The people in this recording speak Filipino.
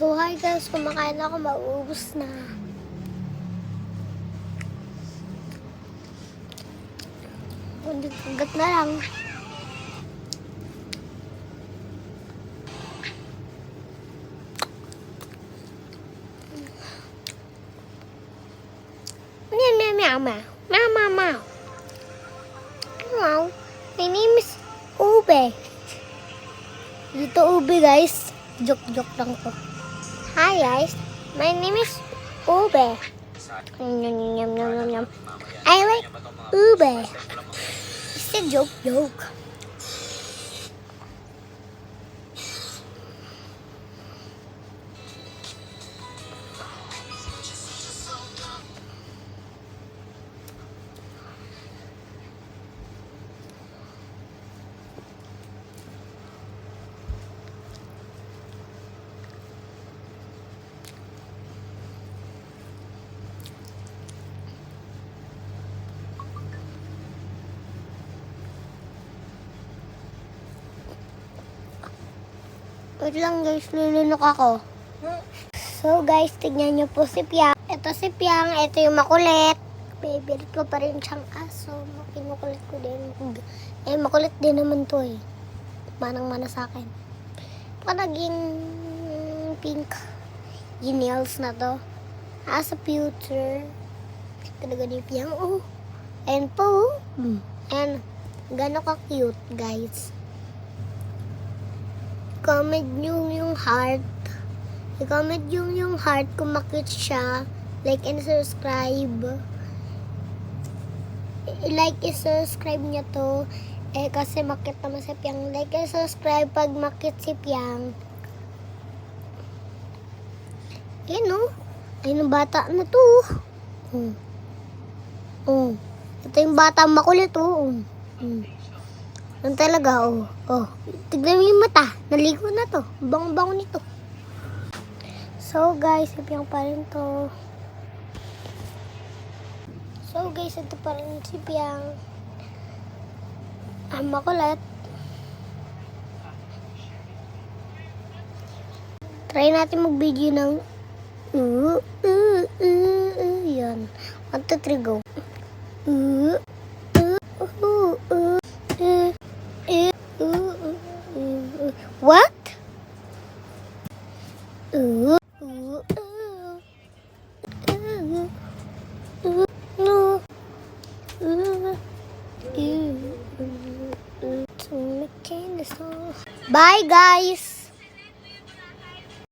So hi guys, kumakain ako, mauubos na. Ugat na lang. Meow meow meow meow meow meow meow. Hello, my name is Ube. Dito Ube guys. Joke lang po. Hi guys, my name is Ube. I like Ube. It's a joke. Wait lang guys, lulunok ako. So guys, tignan nyo po si Piang. Ito si Piang, ito yung makulit. Favorite ko pa rin siyang aso. Kinukulit ko din. Makulit din naman to eh. Manang-mana sa akin. Baka naging pink yung nails na to. As a future. Talaga ni Piang. Oh, ayan po. Ayan. Gano'n ka-cute guys. Comment nyo yung heart. I-comment yung heart kung makit siya. Like and subscribe. I-like and subscribe nyo to. Kasi makit naman si Piang. Like and subscribe pag makit si Piang. Ayan o. Ayun yung bata na to. Ito yung bata makulit o. Yan talaga, tignan mo yung mata. Naligo na to. Bango-bango nito. So, guys, si Piang pa rin to. So, guys, ito pa rin si Piang. Makulat. Try natin mag-video ng yan. 1, 2, 3, go. What? Bye guys.